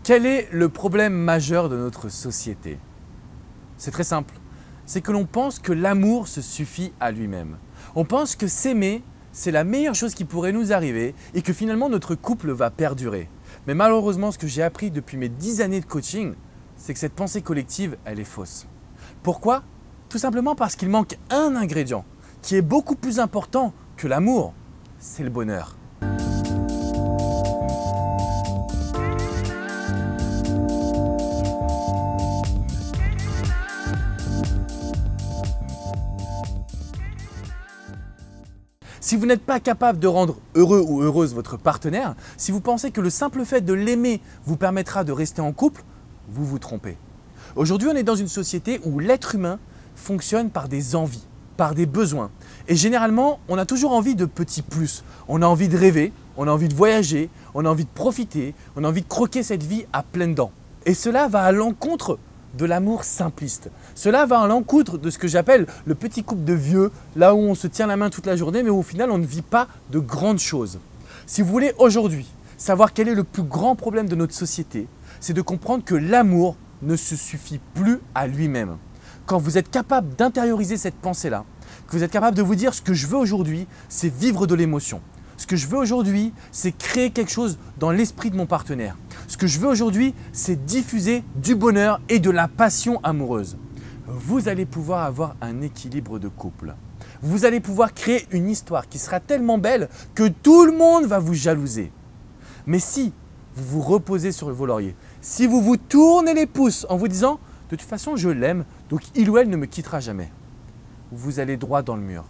Quel est le problème majeur de notre société? C'est très simple, c'est que l'on pense que l'amour se suffit à lui-même. On pense que s'aimer, c'est la meilleure chose qui pourrait nous arriver et que finalement notre couple va perdurer. Mais malheureusement, ce que j'ai appris depuis mes 10 années de coaching, c'est que cette pensée collective, elle est fausse. Pourquoi? Tout simplement parce qu'il manque un ingrédient qui est beaucoup plus important que l'amour, c'est le bonheur. Si vous n'êtes pas capable de rendre heureux ou heureuse votre partenaire, si vous pensez que le simple fait de l'aimer vous permettra de rester en couple, vous vous trompez. Aujourd'hui, on est dans une société où l'être humain fonctionne par des envies, par des besoins. Et généralement, on a toujours envie de petits plus. On a envie de rêver, on a envie de voyager, on a envie de profiter, on a envie de croquer cette vie à pleines dents. Et cela va à l'encontre de l'amour simpliste. Cela va à l'encontre de ce que j'appelle le petit couple de vieux, là où on se tient la main toute la journée, mais où au final on ne vit pas de grandes choses. Si vous voulez aujourd'hui savoir quel est le plus grand problème de notre société, c'est de comprendre que l'amour ne se suffit plus à lui-même. Quand vous êtes capable d'intérioriser cette pensée-là, que vous êtes capable de vous dire ce que je veux aujourd'hui, c'est vivre de l'émotion. Ce que je veux aujourd'hui, c'est créer quelque chose dans l'esprit de mon partenaire. Ce que je veux aujourd'hui, c'est diffuser du bonheur et de la passion amoureuse. Vous allez pouvoir avoir un équilibre de couple. Vous allez pouvoir créer une histoire qui sera tellement belle que tout le monde va vous jalouser. Mais si vous vous reposez sur vos lauriers, si vous vous tournez les pouces en vous disant « de toute façon, je l'aime, donc il ou elle ne me quittera jamais », vous allez droit dans le mur.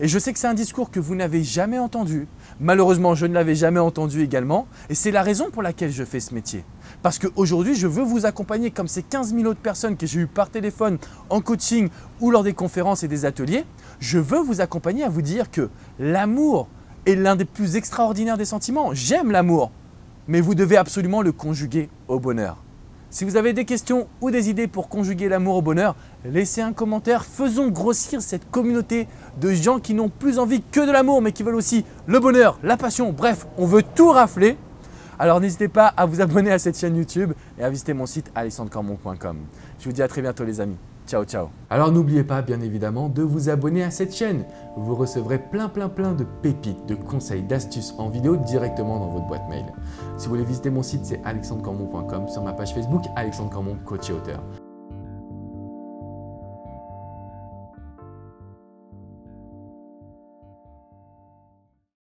Et je sais que c'est un discours que vous n'avez jamais entendu. Malheureusement, je ne l'avais jamais entendu également. Et c'est la raison pour laquelle je fais ce métier. Parce qu'aujourd'hui, je veux vous accompagner comme ces 15 000 autres personnes que j'ai eues par téléphone, en coaching ou lors des conférences et des ateliers. Je veux vous accompagner à vous dire que l'amour est l'un des plus extraordinaires des sentiments. J'aime l'amour, mais vous devez absolument le conjuguer au bonheur. Si vous avez des questions ou des idées pour conjuguer l'amour au bonheur, laissez un commentaire. Faisons grossir cette communauté de gens qui n'ont plus envie que de l'amour, mais qui veulent aussi le bonheur, la passion. Bref, on veut tout rafler. Alors n'hésitez pas à vous abonner à cette chaîne YouTube et à visiter mon site alexandrecormon.com. Je vous dis à très bientôt les amis. Ciao, ciao. Alors n'oubliez pas bien évidemment de vous abonner à cette chaîne. Vous recevrez plein de pépites, de conseils, d'astuces en vidéo directement dans votre boîte mail. Si vous voulez visiter mon site, c'est alexandrecormon.com, sur ma page Facebook, Alexandre Cormon, coach et auteur.